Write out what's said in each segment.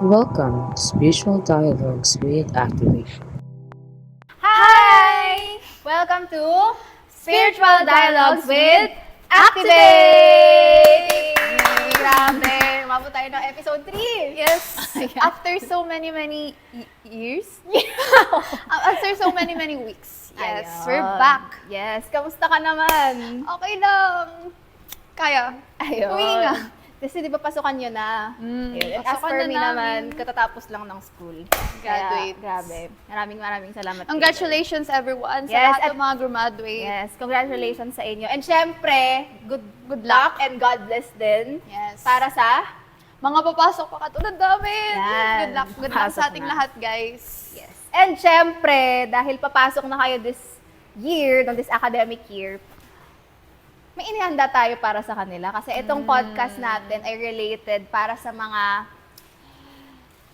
Welcome to Spiritual Dialogues with Activate. Hi! Welcome to Spiritual Dialogues with Activate! Grabe! Umabot tayo ng episode 3! Yes. After so many years? After so many weeks. Yes, Ayun. we're back. Yes, kamusta ka naman? Okay lang. Kaya. Ayun. Huminga. Kasi di ba pasukan nyo na? Ayun. And as pasukan for na me naman, namin. katatapos lang ng school. Graduate. Kaya, grabe. Maraming salamat. Congratulations everyone sa Yes, lahat at- ng mga graduate. Yes, congratulations sa inyo. And syempre, good luck and God bless din. Yes. Para sa Mga papasok pa katulad namin. Yan. Good luck Pasok sa ating na. lahat, guys. Yes. And syempre, dahil papasok na kayo this year, this academic year, may inihanda tayo para sa kanila. Kasi itong podcast natin ay related para sa mga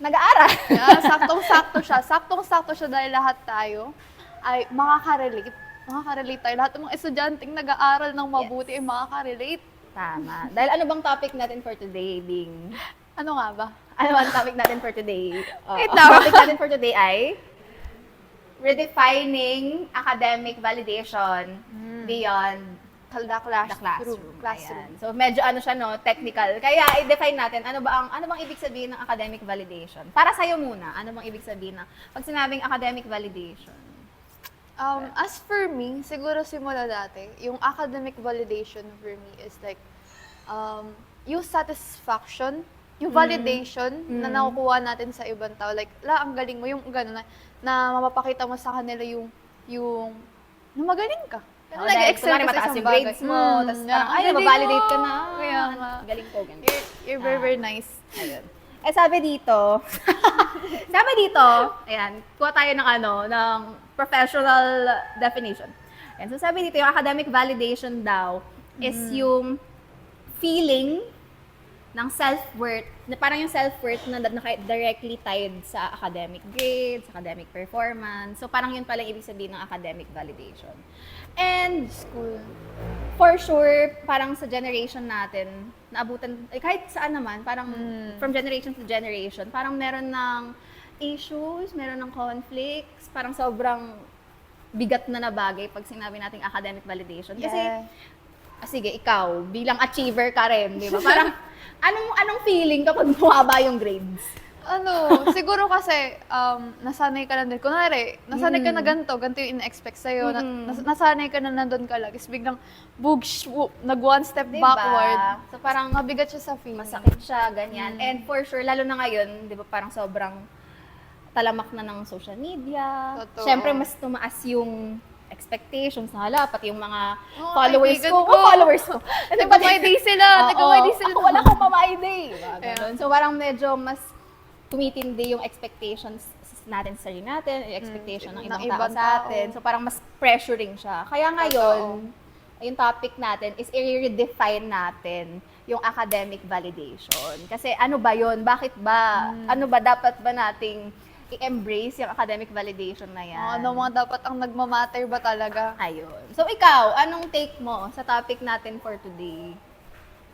nag-aaral. Yeah, saktong-sakto siya. Saktong-sakto siya dahil lahat tayo ay makaka-relate. Makaka-relate tayo. Lahat ng mga estudyanteng nag-aaral ng mabuti ay makaka-relate. Tama. Dahil ano bang topic natin for today, Bing? Ano nga ba? Ano ang topic natin for today? Wait Ang lang. topic natin for today ay redefining academic validation beyond The the classroom. Classroom. Ayan. So medyo ano siya no, technical. Kaya i-define natin ano bang ibig sabihin ng academic validation? Para sa muna, ano bang ibig sabihin ng pag sinabing academic validation? As for me, siguro simula dati, yung academic validation for me is like, yung satisfaction, yung validation na nakukuha natin sa ibang tao. Like, ang galing mo, yung gano'n na mapapakita mo sa kanila yung na magaling ka. Oh, Pero dahil nag-excel kunwari ka sa mataas isang yung grades mo, tapos parang, ay, galing nababalidate mo. ka na. Kaya nga. Galing ko, ganyan. You're very nice. Ayun. Eh sabi dito, ayan, kuha tayo ng professional definition. And so sabi dito, yung academic validation daw is yung feeling ng self-worth, parang yung self-worth na directly tied sa academic grades, academic performance. So parang yun pala yung ibig sabihin ng academic validation. And School. for sure, parang sa generation natin, naabutan, kahit saan naman, parang from generation to generation, parang meron ng issues, meron ng conflicts, parang sobrang bigat na bagay pag sinabi nating academic validation. Kasi, Yeah. Sige, ikaw, bilang achiever ka rin, di ba? Parang, anong feeling kapag bumaba yung grades? Siguro kasi nasanay ka na din. Kunwari, nasanay ka na ganito yung ina-expect sa'yo. Nasanay ka na nandun ka lang. Tapos biglang, nag one step Diba? backward. So parang, Mabigat siya sa feeling. masakit siya, ganyan. And for sure, lalo na ngayon, di ba, parang sobrang talamak na ng social media. Totoo. Siyempre, mas tumaas yung expectations na hala, pati yung mga Oh, followers kaibigan ko. ko. Followers ko. Nagmamay day sila. Nagmamay day sila. Ako wala akong mamay day. Yeah. So parang medyo mas tumitindi yung expectations natin sa sarili natin, yung expectation ng ibang tao sa atin. So parang mas pressuring siya. Kaya ngayon, yung topic natin is i-redefine natin yung academic validation. Kasi ano ba yun? Bakit ba? Ano ba dapat ba nating i-embrace yung academic validation na yan? Ano mga dapat ang nagmamatter ba talaga? Ayun. So ikaw, anong take mo sa topic natin for today?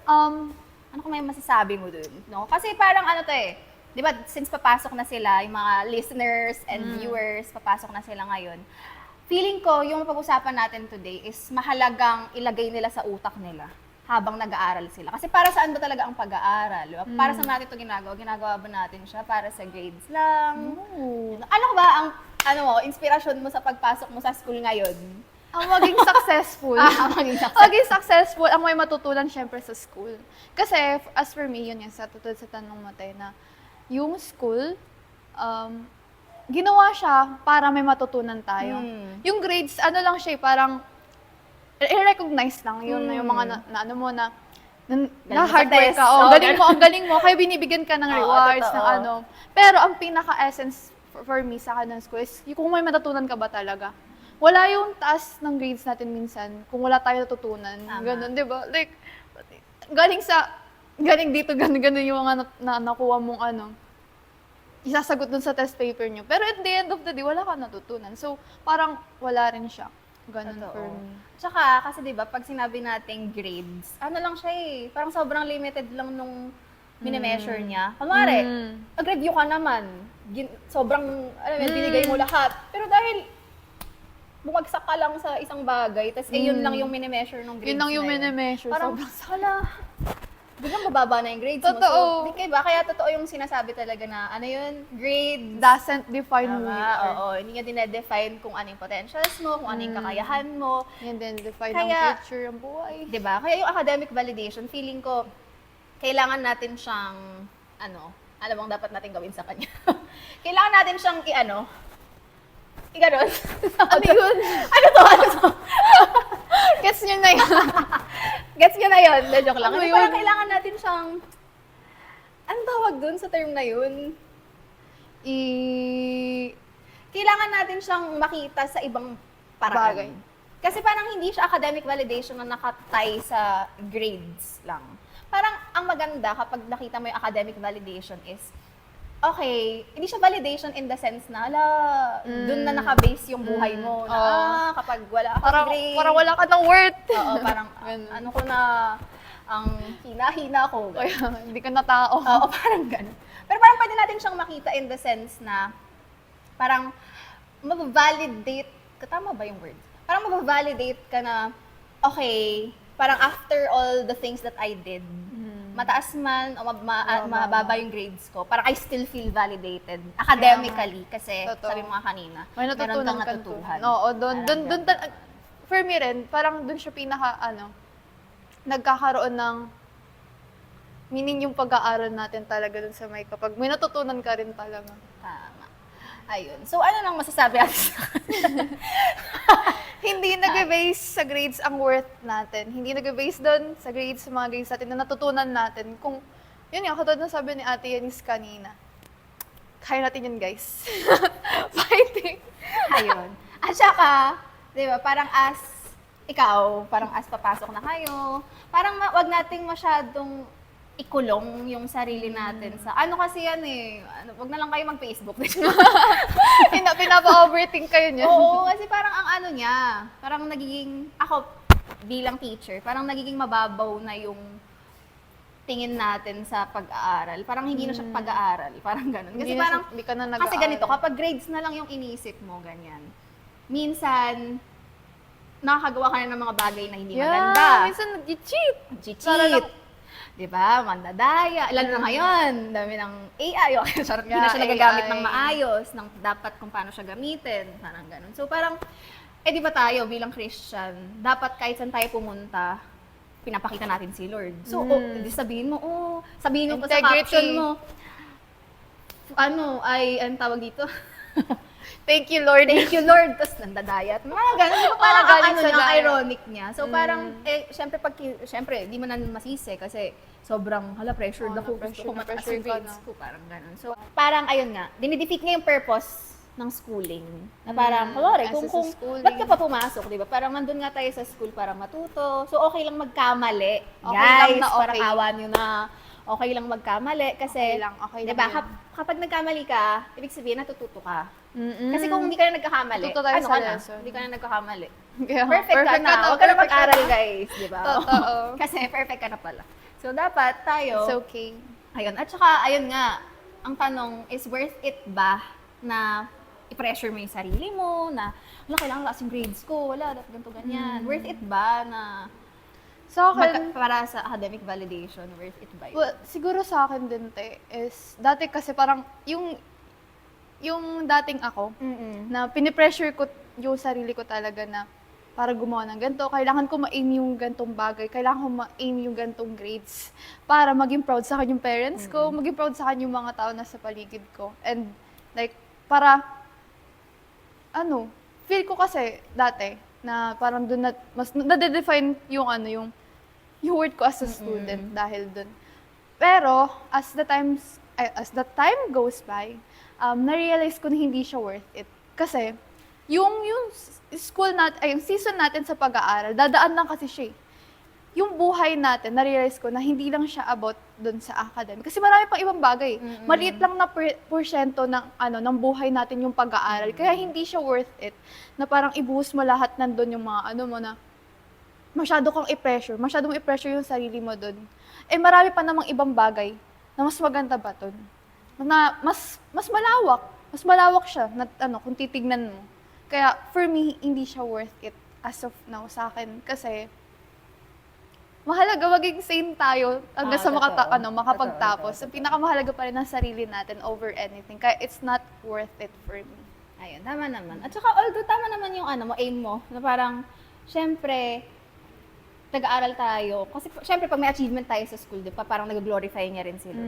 Ano kung may masasabi mo dun? No? Kasi parang ano to eh, di ba, since papasok na sila, yung mga listeners and viewers, papasok na sila ngayon, feeling ko, yung pag-usapan natin today is mahalagang ilagay nila sa utak nila habang nag-aaral sila. Kasi para saan ba talaga ang pag-aaral? Diba? Para saan natin ito ginagawa? Ginagawa ba natin siya para sa grades lang? Ano ba ang inspirasyon mo sa pagpasok mo sa school ngayon? Ang maging successful. Maging successful. Maging successful, ang may matutunan syempre sa school. Kasi, as for me, yun yung tutulad sa tanong mo tayo na, yung school, ginawa siya para may matutunan tayo. Yung grades, ano lang siya, parang, i-recognize lang yun, na yung mga na hard work ka. Oh, ang galing mo, kaya binibigyan ka ng rewards, totoo. ng ano. Pero ang pinaka-essence for me sa kanang school is, yung kung may matutunan ka ba talaga. Wala yung taas ng grades natin minsan kung wala tayo natutunan. Ganun, di ba? Like, galing dito, ganun yung mga nakuha mong isasagot dun sa test paper nyo. Pero at the end of the day, wala ka natutunan. So, parang wala rin siya. Ganun Totoo. for me. Tsaka, kasi di ba, pag sinabi nating grades, ano lang siya eh, parang sobrang limited lang nung minimeasure niya. Kunwari, mag-review ka naman. Sobrang, alam mo, binigay mo lahat. Pero dahil bumagsak ka lang sa isang bagay, tapos yun lang yung minimeasure ng grades Yun lang yung na yun. minimeasure. Parang, Sobrang hala, biglang bababa na yung grades mo. Totoo. So, di ba? Kaya totoo yung sinasabi talaga na, ano yun, grades. doesn't define who you Tama, are. oo. Hindi niya dinedefine kung ano yung potentials mo, kung ano yung kakayahan mo. Yan din, define Kaya- ng future ng buhay. 'Di ba? Kaya yung academic validation, feeling ko, kailangan natin siyang, ano bang dapat natin gawin sa kanya? Kailangan natin siyang i-ganon. Ano yun? Ano to? Gets nyo na yun. Gets nyo na yun? Na joke lang. Ano Kasi yun? parang kailangan natin siyang, anong tawag dun sa term na yun? Kailangan natin siyang makita sa ibang paraan. Bagay. Kasi parang hindi siya academic validation na nakatay sa grades lang. Parang ang maganda kapag nakita mo yung academic validation is, okay, hindi siya validation in the sense na, dun na nakabase yung buhay mo. Na, kapag wala ka grade. Parang wala ka ng worth. Oo, parang, ano ko na, ang hina-hina ko. Kaya, hindi ka na tao. Oo, parang gano'n. Pero parang pwede natin siyang makita in the sense na parang mababalidate, tama ba yung word? Parang mababalidate ka na, okay, parang after all the things that I did, mataas man o mababa yung grades ko, parang I still feel validated academically kasi Totoo. sabi mo nga kanina, May meron natutunan kang ka natutuhan. Oo, Parang doon, for me rin, parang doon siya nagkakaroon ng meaning yung pag-aaral natin talaga dun sa may kapag may natutunan ka rin talaga. Tama. Ayun. So, ano nang masasabi natin sa Hindi nag-base sa grades ang worth natin. Hindi nag-base doon sa grades, sa mga grades natin na natutunan natin. Kung, yun nga, katulad ng sabi ni Ate Yanis kanina, kaya natin yun, guys. Fighting. Ayun. At saka, di ba, parang parang as papasok na kayo, parang wag nating masyadong ikulong yung sarili natin sa, kasi yan wag na lang kayo mag-Facebook. Pinapa-overthink kayo niya. Oo, kasi parang ang niya, parang nagiging, ako bilang teacher, parang nagiging mababaw na yung tingin natin sa pag-aaral. Parang hindi na siya pag-aaral, parang ganun. Kasi parang, hindi ka na nag-aaral. kasi ganito, kapag grades na lang yung inisip mo, ganyan, minsan, nakakagawa ka na ng mga bagay na hindi maganda. Minsan nag-cheat. Cheat. Diba? Mandadaya. Lalo na ngayon, dami ng AI. Sarap, hindi na siya nagagamit ng maayos, ng dapat kung paano siya gamitin. Parang ganun. So parang, di ba tayo bilang Christian, dapat kahit saan tayo pumunta, pinapakita natin si Lord. So, hindi sabihin mo pa sa caption mo, ang tawag dito? Thank you, Lord. Thank you, Lord. Tapos nandadaya. Mga ganun. So, parang galing sa niya, daya. ironic niya. So, parang, syempre, di mo na masisi kasi sobrang, pressured ako. Gusto ko mataas yung grades ko. Parang ganun. So, parang, ayun nga, dinidefeat nga yung purpose ng schooling. Na parang, kung ba't ka pa pumasok, di ba? Parang nandun nga tayo sa school para matuto. So, okay lang magkamali. Okay lang Guys, na okay. parang awa nyo na. Okay lang magkamali kasi, Okay lang di ba, yun. kapag nagkamali ka, ibig sabihin natututo ka. Kasi kung hindi ka na nagkakamali, Natuto tayo sa ka na? lesson. Hindi ka na nagkakamali. Kaya, Perfect ka na. Huwag ka na mag-aral, guys. Di ba? Totoo. Kasi perfect ka na pala. So, dapat tayo, It's okay. ayun. At saka, ayun nga, ang tanong is worth it ba na i-pressure mo yung sarili mo, na, kailangan taas yung grades ko, dapat ganito, ganyan. Worth it ba na, Sa akin, para sa academic validation, worth it ba yun? well, siguro sa akin din, is, dati kasi parang, yung dating ako, na pinipressure ko yung sarili ko talaga na para gumawa ng ganito, kailangan ko ma-aim yung gantong bagay, kailangan ko ma-aim yung gantong grades para maging proud sa akin yung parents ko, maging proud sa akin yung mga tao na sa paligid ko. And like, para, feel ko kasi dati na parang doon mas nade-define yung yung worth ko as a student dahil doon. Pero as the time goes by, na-realize ko na hindi siya worth it. Kasi, yung school natin, yung season natin sa pag-aaral, dadaan lang kasi siya. Yung buhay natin, na-realize ko na hindi lang siya about doon sa academic. Kasi marami pang ibang bagay. Maliit lang na porsyento ng buhay natin yung pag-aaral. Kaya hindi siya worth it. Na parang ibuhos mo lahat nandun yung mga mo na masyado kang i-pressure yung sarili mo doon. Marami pa namang ibang bagay na mas maganda ba to? Na mas malawak siya na kung titignan mo. Kaya for me, hindi siya worth it as of now sa akin kasi mahalaga maging sane tayo hanggang sa Totoo. makapagtapos. Totoo. Ang pinakamahalaga pa rin ang sarili natin over anything. Kaya it's not worth it for me. Ayun, tama naman. At saka, although tama naman yung aim mo, na parang, syempre, nag-aaral tayo. Kasi, syempre, pag may achievement tayo sa school, di ba, parang nag-glorify niya rin sila.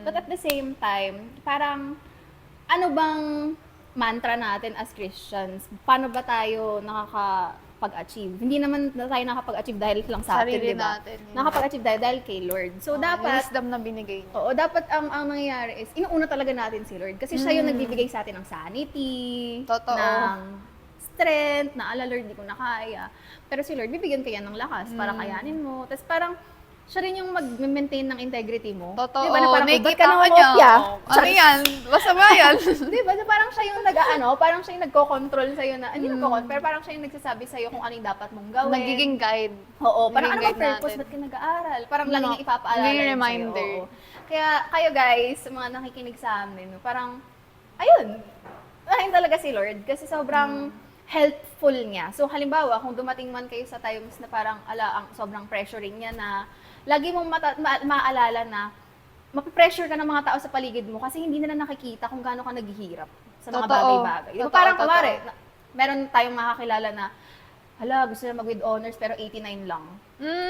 But at the same time, parang, ano bang mantra natin as Christians? Paano ba tayo nakakapag-achieve? Hindi naman tayo nakakapag-achieve dahil lang sa atin, Sarili di ba? natin, yun. Nakakapag-achieve dahil kay Lord. So, Yung dapat, wisdom na binigay niya. oo, dapat ang nangyayari is, inuuna talaga natin si Lord. Kasi siya yung nagbibigay sa atin ng sanity, Totoo. ng strength, na Lord, di ko na kaya. Pero si Lord, bibigyan kaya ng lakas para kayanin mo. Tapos parang, siya rin yung mag-maintain ng integrity mo. Totoo. Di ba na parang, ba't Nakikita ka ka niya. nangopya? Ano yan? Basta ba yan? Di ba? So, parang siya yung parang siya yung nagko-control sa'yo na, hindi nagko-control, pero parang siya yung nagsasabi sa'yo kung ano yung dapat mong gawin. Nagiging guide. Oo, parang ano Naging ba guide purpose? natin. Ba't ka nag-aaral? Parang lagi niyang ipapaalala Naging yun reminder. sa'yo. Oo. Kaya kayo guys, sa mga nakikinig sa amin, parang, ayun, ayun talaga si Lord. Kasi sobrang helpful niya. So halimbawa, kung dumating man kayo sa times na parang, ang sobrang pressuring niya na, lagi mong maaalala na, mapipressure ka ng mga tao sa paligid mo kasi hindi nila nakikita kung gaano ka naghihirap sa mga Totoo. bagay-bagay. Diba, Totoo, parang totoo. kumari, meron tayong makakilala na, hala, gusto na mag-with honors pero 89 lang.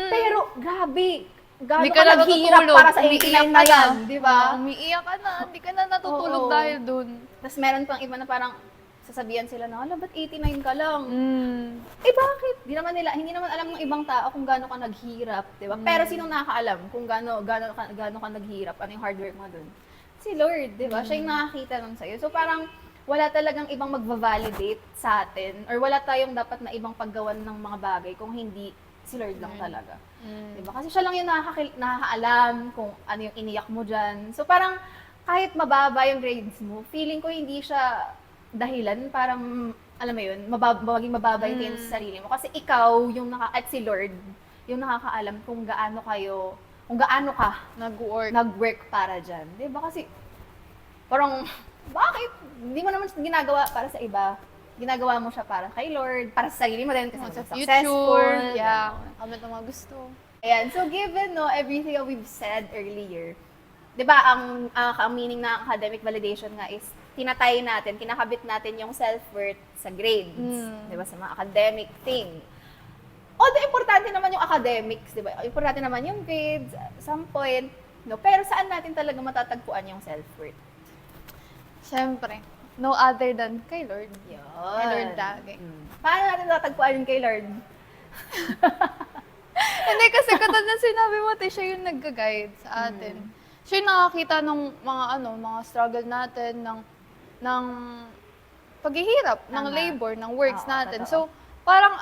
Pero, grabe, gaano Hindi ka naghihirap natutulog. para sa 89 na yan, di ba? Umiiyak ka na. Hindi ka na natutulog Oo. dahil dun. Tapos meron pang iba na parang, sasabihan sila na, hala, ba't 89 ka lang? Mm. Eh bakit? Hindi naman alam ng ibang tao kung gaano ka naghirap, 'di ba? Pero sinong nakakaalam kung gaano ka naghirap, ano yung hard work mo doon? Si Lord, 'di ba? Siya yung nakakita nun sa'yo. So parang wala talagang ibang magva-validate sa atin or wala tayong dapat na ibang paggawan ng mga bagay kung hindi si Lord lang talaga. 'Di ba? Kasi siya lang yung nakakaalam kung ano yung iniyak mo diyan. So parang kahit mababa yung grades mo, feeling ko hindi siya dahilan parang, alam mo yun, maging mababa yung tingin sa sarili mo. Kasi ikaw, at si Lord, yung nakakaalam kung gaano ka nag-work para dyan. Di ba? Kasi, parang, bakit? Hindi mo naman ginagawa para sa iba. Ginagawa mo siya para kay Lord, para sa sarili mo din, kasi Sa successful. future. Yeah. Ganon. Comment ang mga gusto. Ayan, so given everything that we've said earlier, 'di ba ang meaning ng academic validation nga is tinatay natin, kinakabit natin yung self-worth sa grades, 'di ba, sa mga academic thing. Although importante naman yung academics, 'di ba? Importante naman yung grades at some point, no? Pero saan natin talaga matatagpuan yung self-worth? Siyempre, no other than kay Lord. Yun. Kay Lord lagi. Paano natin matatagpuan yung kay Lord? Hindi kasi katulad na sinabi mo, siya yung nagga-guide sa atin. Siya yung nakakita ng mga struggle natin, ng paghihirap, ng Tama. labor, ng works Oo, natin. totoo. So, parang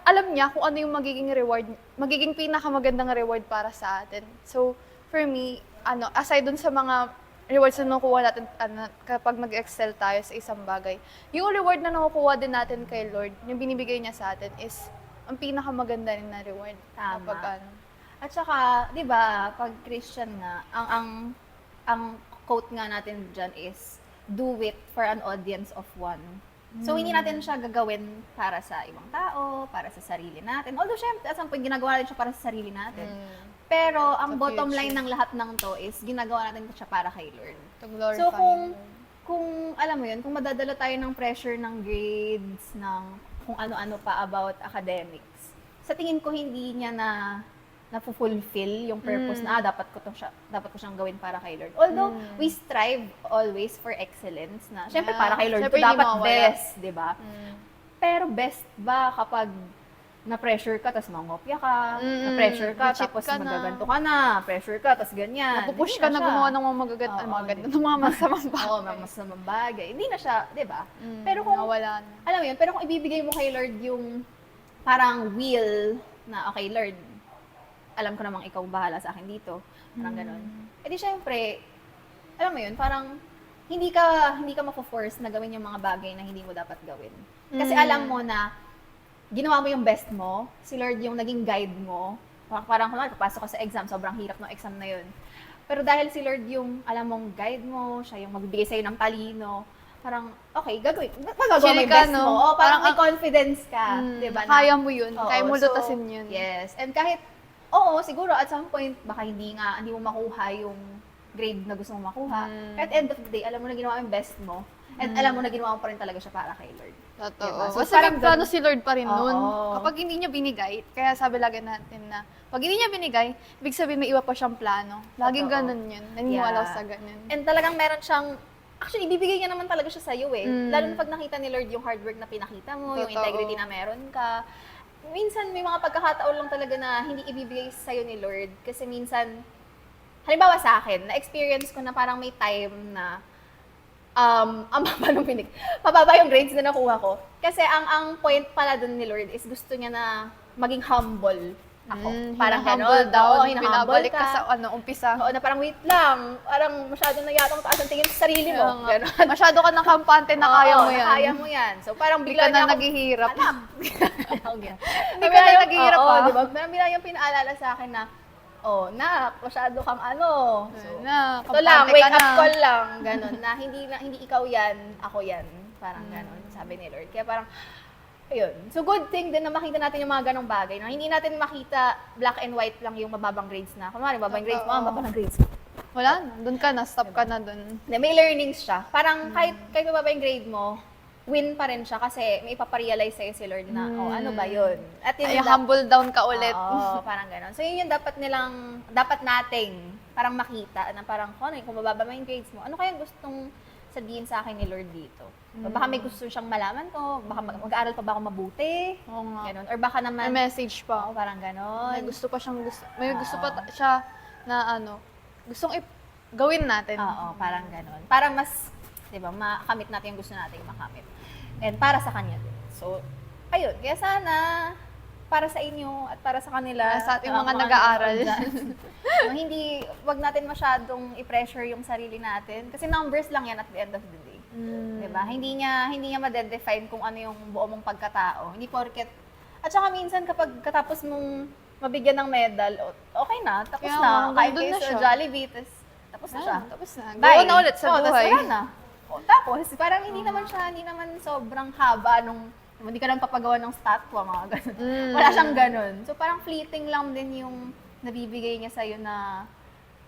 alam niya kung ano yung magiging reward, magiging pinakamagandang reward para sa atin. So, for me, aside dun sa mga rewards na nakukuha natin kapag nag-excel tayo sa isang bagay, yung reward na nakukuha din natin kay Lord, yung binibigay niya sa atin is ang pinakamaganda rin na reward. Tama. Kapag At saka, 'di ba, pag Christian nga, ang quote nga natin diyan is do it for an audience of one. So hindi natin siya gagawin para sa ibang tao, para sa sarili natin. Although syempre at some point ginagawa natin siya para sa sarili natin. Pero ang Sa bottom future. line ng lahat ng to is ginagawa natin siya para kay Lord. to glorify So Him. kung alam mo yun, kung madadala tayo ng pressure ng grades, ng kung ano-ano pa about academics, sa tingin ko hindi niya na-fulfill yung purpose na dapat ko siyang gawin para kay Lord. Although we strive always for excellence na syempre Yeah. para kay Lord Syempre, to hindi dapat mawawala. best, 'di ba? Pero best ba kapag na-pressure ka, tapos mangopya ka, na-pressure ka, na-cheat tapos ka na. magaganto ka na, pressure ka, tapos ganyan. Napupush Hindi ka na siya. gumawa ng mga Oo, mga masamang Oo, bagay. masamang bagay. Hindi na siya, 'di ba? Pero kung Nawala na. alam mo yun, pero kung ibibigay mo kay Lord yung parang will na, okay, Lord, alam ko namang ikaw bahala sa akin dito. Parang ganun. E di syempre, alam mo yun, parang hindi ka mafo-force na gawin yung mga bagay na hindi mo dapat gawin. Kasi alam mo na ginawa mo yung best mo, si Lord yung naging guide mo. Parang kunwari, papasok ka sa exam, sobrang hirap ng exam na yun. Pero dahil si Lord yung, alam mong, guide mo, siya yung magbibigay sa'yo ng talino, parang, okay, magagawa mo Chill yung ka, best no? mo. O, parang may Parang, confidence ka, di ba? Kaya mo yun. Oo, Kaya mo so, lutasin yun. Yes. And kahit, oo, siguro at some point, baka hindi mo makuha yung grade na gusto mong makuha. At end of the day, alam mo na ginawa mo yung best mo. And alam mo na ginawa mo pa rin talaga siya para kay Lord. Totoo. Diba? So, Kasi parang may plano si Lord pa rin Oo. nun. Kapag hindi niya binigay, kaya sabi lagi natin na, pag hindi niya binigay, ibig sabihin may iba pa siyang plano. Laging Totoo. ganun yun. Naniniwala Yeah. ako sa ganun. And talagang meron siyang, actually, ibibigay niya naman talaga siya sa'yo eh. Lalo na pag nakita ni Lord yung hard work na pinakita mo, yung Totoo. integrity na meron ka. Minsan, may mga pagkakataon lang talaga na hindi ibibigay sa'yo ni Lord. Kasi minsan, halimbawa sa akin, na-experience ko na parang may time na ang mababa yung grades na nakuha ko. Kasi ang point pala dun ni Lord is gusto niya na maging humble ako. Parang Hinahumble gano'n. daw. Oo, hinahumble Binabalik ka sa umpisa. Oo, na parang wait lang. Parang masyado na yatang taas ang tingin sa sarili mo. Kaya nga. Gano'n. Masyado ka ng kampante na Oo, kaya mo na yan. Kaya mo yan. So parang Hindi bigla ka niya na akong naghihirap. anak. Hindi ka na naghihirap Oo, pa. di ba? Parang bigla yung pinaalala sa akin na, oh, nak, masyado kang ano. So, Na, ito lang, kampante wake ka up na. call lang. Ganon. Na hindi ikaw yan, ako yan. Parang ganon, sabi ni Lord. Kaya parang, ayun. So good thing din na makita natin yung mga ganong bagay. Na hindi natin makita black and white lang yung mababang grades na. Kunwari, mababang grades mo, mababang grades mo. Wala na. Doon ka na. Stop ka na doon. May learnings siya. Parang kahit mababa yung grade mo, win pa rin siya kasi may ipaparealize sa'yo si Lord na, oh, ano ba yun? At yun Ay, yung humble down ka ulit. Oo, parang gano'n. So yun yung dapat nating parang makita na parang, kung mababa mo yung grades mo, ano kaya gustong sabihin sa akin ni Lord dito? Baka may gusto siyang malaman ko, baka mag-aaral pa ba ako mabuti? Oo nga. Ganon. Or baka naman, May message pa. oo, parang gano'n. May gusto pa siya na gustong gawin natin. Oo, parang gano'n. Para mas, di ba, makamit natin yung gusto nating makamit. And para sa kanya din. So, ayun. Kaya sana, para sa inyo at para sa kanila. Para sa ating mga kung ano nag-aaral. dyan. Wag natin masyadong i-pressure yung sarili natin. Kasi numbers lang yan at the end of the day. Diba? Hindi niya ma-define kung ano yung buo mong pagkatao. Hindi porket. At saka minsan kapag katapos mong mabigyan ng medal, okay na, tapos Kaya na. nga, Kain doon kayo na sa siya. Jollibee, tapos na siya. Tapos na. Bye. Go na ulit sa Tas buhay. wala na. Tapos, parang hindi naman sobrang haba hindi ka lang papagawa ng statwa, mga ganun. Wala siyang ganun. So, parang fleeting lang din yung nabibigay niya sa'yo na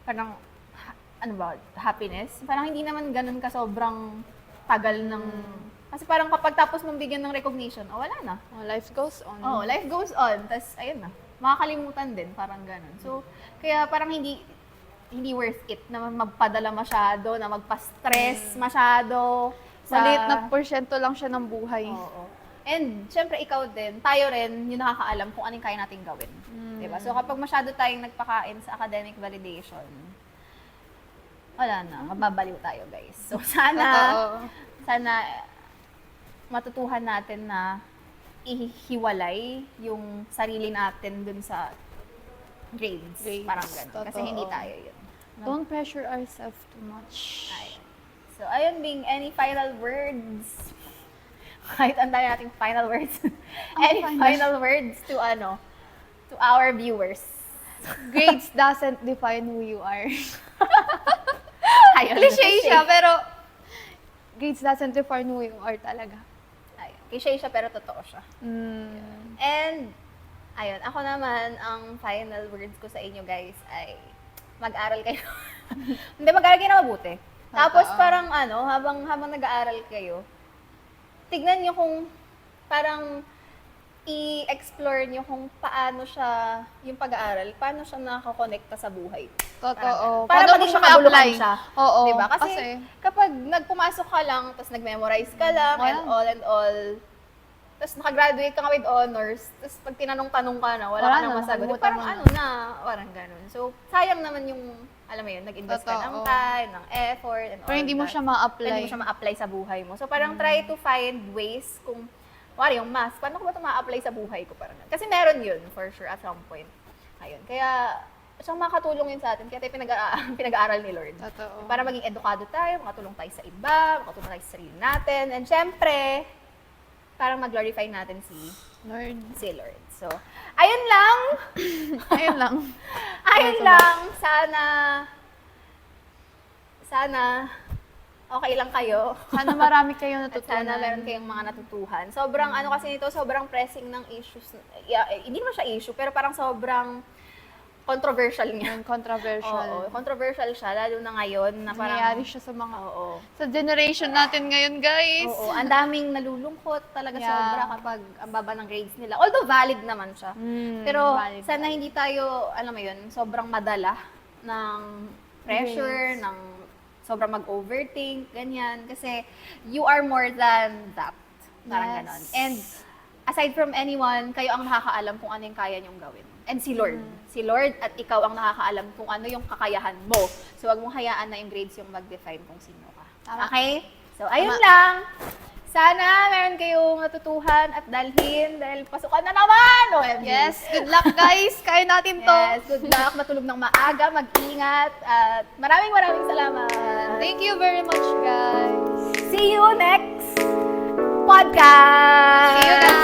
parang, happiness. Parang hindi naman ganun ka sobrang tagal ng, kasi parang kapag tapos mong bigyan ng recognition, wala na. Life goes on. Oh, life goes on. Tapos, ayun na. Makakalimutan din, parang ganun. So, kaya parang hindi worth it na magpadala masyado, na magpa-stress masyado. Maliit na porsyento lang siya ng buhay. Oo. And, syempre, ikaw din, tayo rin, yung nakakaalam kung anong kaya natin gawin. Diba? So, kapag masyado tayong nagpakain sa academic validation, wala na, mababaliw tayo, guys. So, sana matutuhan natin na ihiwalay yung sarili natin dun sa grades. Parang gano'n. Kasi Totoo. hindi tayo yun. Don't pressure ourselves too much. Ayun. So, ayun, Bing, any final words? Kahit ang dami nating final words. Any final words to our viewers? Grades doesn't define who you are. Ayun. Cliché siya, pero grades doesn't define who you are talaga. Ayun. Cliché siya, pero totoo siya. And, ayun, ako naman, ang final words ko sa inyo, guys, ay mag-aral kayo. Hindi, mag-aral kayo na mabuti. Tapos parang habang nag-aaral kayo, tignan nyo kung parang i-explore nyo kung paano siya, yung pag-aaral, paano siya nakakonekta sa buhay. Totoo. Para Paano maging mo siya makabuluhan ma-apply? siya. Oo. Diba? Kasi kapag nagpumasok ka lang, tapos nag-memorize ka lang, and all, tapos nakagraduate ka nga with honors, tapos pag tinanong-tanong ka na, wala ka nang masagot. nakalimutan Parang mo na. parang ganun. So, sayang naman yung, alam mo yun, nag-invest ka ng Totoo. time, ng effort, and all Pero hindi mo that. siya Pero ma-apply. hindi mo siya ma-apply sa buhay mo. So, parang try to find ways kung, yung math, paano ko ba ito ma-apply sa buhay ko? Parang, kasi meron yun, for sure, at some point. Ayun. Kaya, siyang makatulong yun sa atin. Kaya tayo pinag-aaral ni Lord. Totoo. Para maging edukado tayo, makatulong tayo sa iba, makatulong tayo sa sarili natin. And syempre, parang mag-glorify natin si Lord. So, ayun lang. Ayun lang. Ayun lang. Sana sana okay lang kayo. Sana marami kayong At natutunan. sana meron kayong mga natutuhan. Sobrang ano kasi nito, sobrang pressing ng issues. Hindi naman siya issue, pero parang sobrang controversial niya. Yung controversial. Oo, controversial siya, lalo na ngayon na parang... Nangyayari siya sa mga... Oo. Sa generation natin ngayon, guys. Oo, ang daming nalulungkot talaga Yeah. sobra kapag ang baba ng grades nila. Although valid naman siya. Pero valid, sana hindi tayo, alam mo yun, sobrang madala ng pressure, ng sobrang mag-overthink, ganyan. Kasi you are more than that. Parang Yes. ganon. And aside from anyone, kayo ang nakakaalam kung ano yung kaya niyong gawin. And si Lord. Si Lord at ikaw ang nakakaalam kung ano yung kakayahan mo. So, wag mong hayaan na yung grades yung mag-define kung sino ka. Tama. Okay? So, ayun lang. Sana meron kayong natutuhan at dalhin dahil pasukan na naman! OMG. Yes, good luck, guys. Kaya natin to. Yes, good luck. Matulog ng maaga, mag-ingat. At maraming salamat. Thank you very much, guys. See you next podcast! See you guys.